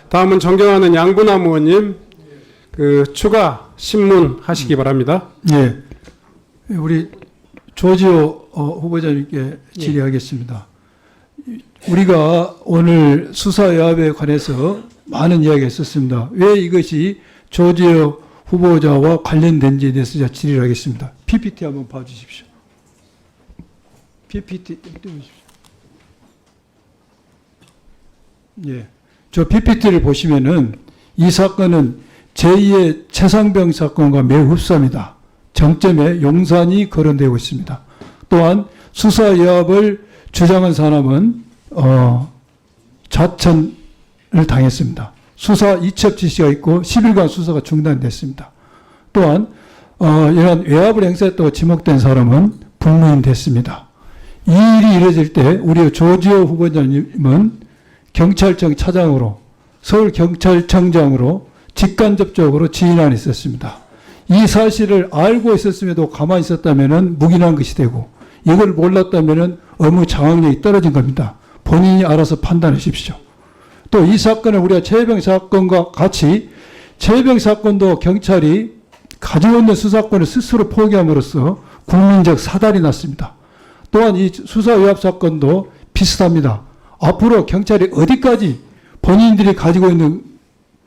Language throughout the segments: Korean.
다음은 존경하는 양분남 의원님, 추가 신문 하시기 바랍니다. 예. 우리 조지호 후보자님께 질의하겠습니다. 우리가 오늘 수사외압에 관해서 많은 이야기가 있었습니다. 왜 이것이 조지호 후보자와 관련된지에 대해서 제가 질의를 하겠습니다. PPT 한번 봐주십시오. PPT 띄워주십시오. 예. 저 PPT를 보시면은 이 사건은 제2의 최상병 사건과 매우 흡사합니다. 정점에 용산이 거론되고 있습니다. 또한 수사외압을 주장한 사람은 자천을 당했습니다. 수사 이첩 지시가 있고 10일간 수사가 중단됐습니다. 또한 이러한 외압을 행사했다고 지목된 사람은 불문이 됐습니다. 이 일이 이뤄질 때 우리 조지호 후보자님은 경찰청 차장으로 서울경찰청장으로 직간접적으로 지휘 안에 있었습니다. 이 사실을 알고 있었음에도 가만히 있었다면 묵인한 것이 되고 이걸 몰랐다면 업무 장악력이 떨어진 겁니다. 본인이 알아서 판단하십시오. 또 이 사건은 우리가 최혜병 사건과 같이 최혜병 사건도 경찰이 가지고 있는 수사권을 스스로 포기함으로써 국민적 사달이 났습니다. 또한 이 수사외압 사건도 비슷합니다. 앞으로 경찰이 어디까지 본인들이 가지고 있는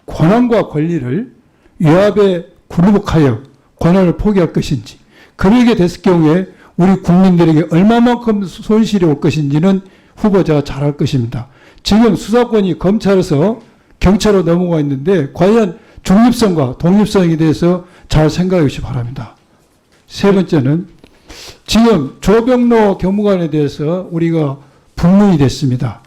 권한과 권리를 외압에 굴복하여 권한을 포기할 것인지, 그러게 됐을 경우에 우리 국민들에게 얼마만큼 손실이 올 것인지는 후보자가 잘 알 것입니다. 지금 수사권이 검찰에서 경찰로 넘어가 있는데 과연 중립성과 독립성에 대해서 잘 생각해 주시기 바랍니다. 세 번째는 지금 조병로 경무관에 대해서 우리가 불문이 됐습니다.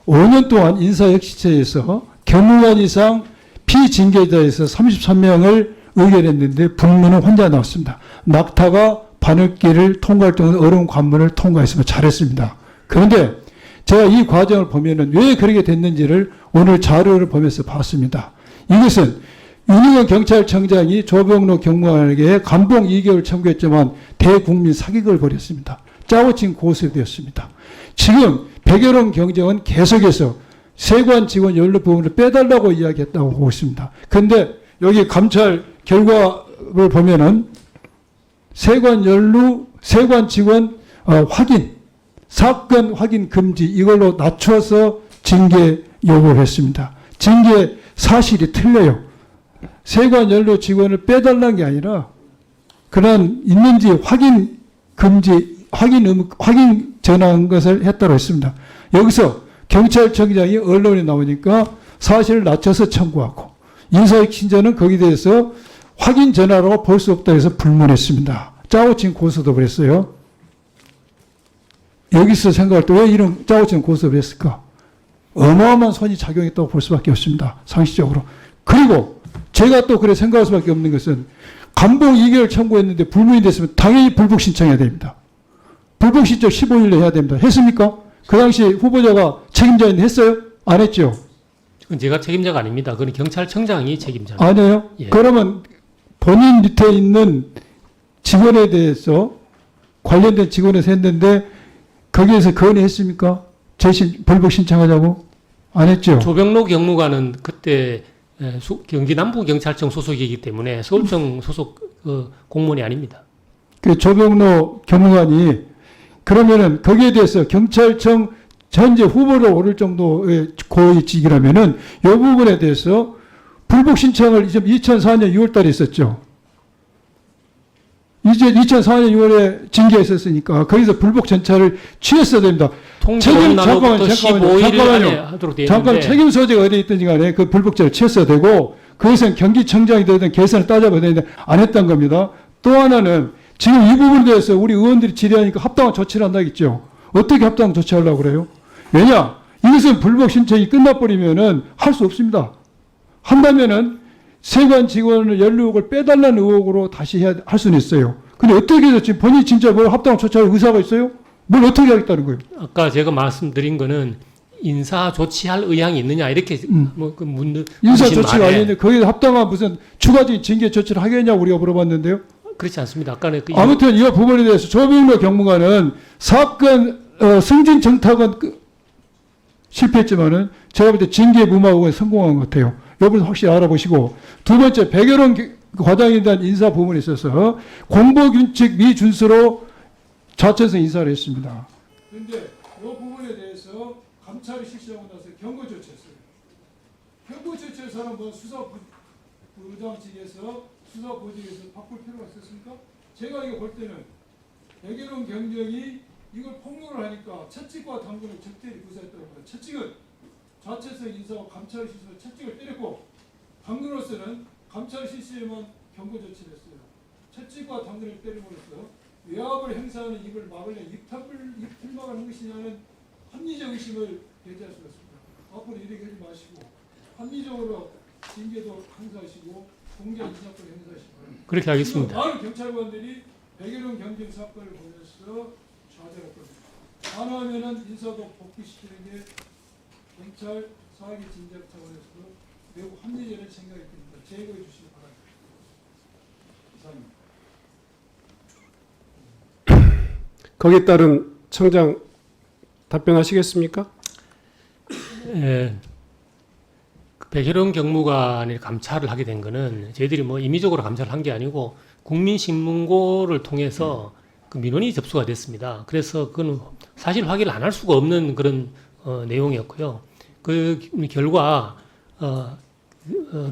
5년 동안 인사혁신처에서 경무관 이상 피징계자에서 33명을 의결했는데 불문은 혼자 나왔습니다. 낙타가 바늘길을 통과할 정도로 어려운 관문을 통과했으면 잘했습니다. 그런데 제가 이 과정을 보면은 왜 그렇게 됐는지를 오늘 자료를 보면서 봤습니다. 이것은 윤희관 경찰청장이 조병로 경무관에게 감봉 2개월 청구했지만 대국민 사기극을 벌였습니다. 짜고친 고소되었습니다. 지금 백여론 경정은 계속해서 세관 직원 연루 부분을 빼달라고 이야기했다고 보고 있습니다. 그런데 여기 감찰 결과를 보면은 세관 연루, 세관 직원 확인, 사건 확인 금지 이걸로 낮춰서 징계 요구를 했습니다. 징계 사실이 틀려요. 세관 연루 직원을 빼달라는 게 아니라 그런 있는지 확인 금지, 확인 전환한 것을 했다고 했습니다. 여기서 경찰청장이 언론에 나오니까 사실을 낮춰서 청구하고 인사혁신처는 거기에 대해서 확인 전화라고 볼 수 없다 해서 불문했습니다. 짜고친 고소도 그랬어요. 여기서 생각할 때 왜 이런 짜고친 고소를 했을까? 어마어마한 손이 작용했다고 볼 수밖에 없습니다. 상식적으로. 그리고 제가 또 그래 생각할 수밖에 없는 것은 감봉 2개월 청구했는데 불문이 됐으면 당연히 불복 신청해야 됩니다. 불복 신청 15일로 해야 됩니다. 했습니까? 그 당시 후보자가 책임자인데 했어요? 안 했죠? 그건 제가 책임자가 아닙니다. 그건 경찰청장이 책임자입니다. 아니에요? 예. 그러면 본인 밑에 있는 직원에 대해서 관련된 직원에서 했는데 거기에서 건의했습니까? 불복 신청하자고? 안 했죠? 조병로 경무관은 그때 경기 남부경찰청 소속이기 때문에 서울청 소속 공무원이 아닙니다. 그 조병로 경무관이 그러면은 거기에 대해서 경찰청 현재 후보로 오를 정도의 고위직이라면은 이 부분에 대해서 불복 신청을 이제 2004년 6월 달에 있었죠. 이제 2004년 6월에 징계가 있었으니까 거기서 불복 전차를 취했어야 됩니다. 통지로부터 15일 안에 하도록 되어 있는데 잠깐 책임 소재가 어디에 있든지 간에 그 불복자를 취했어야 되고 그것은 경기청장이 되든 계산을 따져봐야 되는데 안 했던 겁니다. 또 하나는 지금 이 부분에 대해서 우리 의원들이 질의하니까 합당한 조치를 한다겠죠. 어떻게 합당한 조치하려고 그래요? 왜냐? 이것은 불복 신청이 끝나버리면은 할 수 없습니다. 한다면은 세관 직원을 연루 의혹을 빼달라는 의혹으로 다시 할 수는 있어요. 근데 어떻게 해서 지금 본인이 진짜 뭘 합당한 조치할 의사가 있어요? 뭘 어떻게 하겠다는 거예요? 아까 제가 말씀드린 거는 인사 조치할 의향이 있느냐 이렇게 인사 조치가 아닌데 거기에 합당한 무슨 추가적인 징계 조치를 하겠냐고 우리가 물어봤는데요. 그렇지 않습니다. 아까는 아무튼 이 부분에 대해서 조병로 경무관은 사건 승진 정탁은 실패했지만은 제가 볼 때 징계 무마하고 성공한 것 같아요. 여러분 확실히 알아보시고 두 번째 백여론 과장에 대한 인사 부분에 있어서 공보규칙 미준수로 자체에서 인사를 했습니다. 그런데 이 부분에 대해서 감찰이 실시하고 나서 경고 조치했어요. 경고 조치에서는 뭐 수사부장 측에서 수사보직에서 바꿀 필요가 있었습니까? 제가 이거 볼 때는 백여론 경정이 이걸 폭로를 하니까 채찍과 당근을 적절히 구사했다고 합니다. 채찍은 자체성 인사와 감찰 실시로 채찍을 때렸고 당근으로서는 감찰 실시에만 경고 조치를 했어요. 채찍과 당근을 때림으로써 외압을 행사하는 입을 막으려 입틀막을 한 것이냐는 합리적 의심을 배제할 수가 있습니다. 앞으로 이렇게 하지 마시고 합리적으로 징계도 행사하시고 공개 인사권 행사하시고 그렇게 하겠습니다. 많은 경찰관들이 백여론 경쟁 사건을 보면서 좌절할 겁니다. 가능하면은 인사도 복귀시키는 게 경찰 사기 진작 차원에서도 매우 합리적인 생각이 듭니다. 제거해 주시기 바랍니다. 이상입니다. 거기에 따른 청장 답변하시겠습니까? 예, 그 백혜련 경무관이 감찰을 하게 된 거는 저희들이 뭐 임의적으로 감찰을 한 게 아니고 국민신문고를 통해서 그 민원이 접수가 됐습니다. 그래서 그건 사실 확인을 안 할 수가 없는 그런 내용이었고요. 그 결과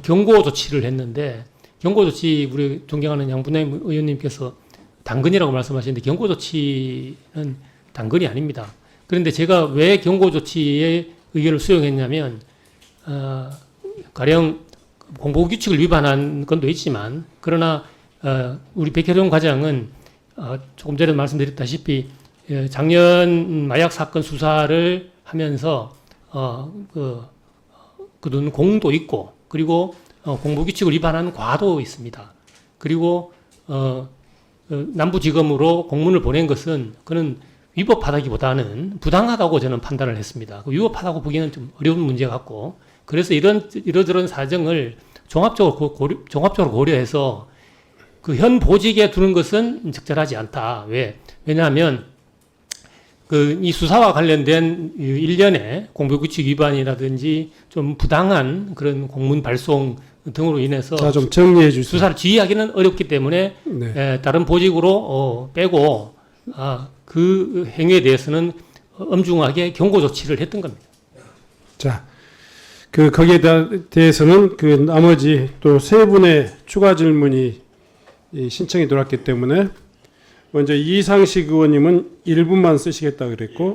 경고 조치를 했는데 경고 조치 우리 존경하는 양분의 의원님께서 당근이라고 말씀하시는데 경고 조치는 당근이 아닙니다. 그런데 제가 왜 경고 조치의 의견을 수용했냐면 가령 공보규칙을 위반한 건도 있지만 그러나 우리 백혜련 과장은 조금 전에 말씀드렸다시피 작년 마약 사건 수사를 하면서 그런 공도 있고 그리고 공보규칙을 위반한 과도 있습니다. 그리고 남부지검으로 공문을 보낸 것은 그는 위법하다기보다는 부당하다고 저는 판단을 했습니다. 위법하다고 보기에는 좀 어려운 문제 같고 그래서 이러저런 사정을 종합적으로 고려해서 그 현 보직에 두는 것은 적절하지 않다. 왜냐하면 이 수사와 관련된 일련의 공보규칙 위반이라든지 좀 부당한 그런 공문 발송 등으로 인해서 자, 좀 정리해 주세요. 수사를 지휘하기는 어렵기 때문에 네. 다른 보직으로 빼고 그 행위에 대해서는 엄중하게 경고 조치를 했던 겁니다. 자, 거기에 대해서는 그 나머지 또 세 분의 추가 질문이 신청이 들어왔기 때문에 먼저 이상식 의원님은 1분만 쓰시겠다 그랬고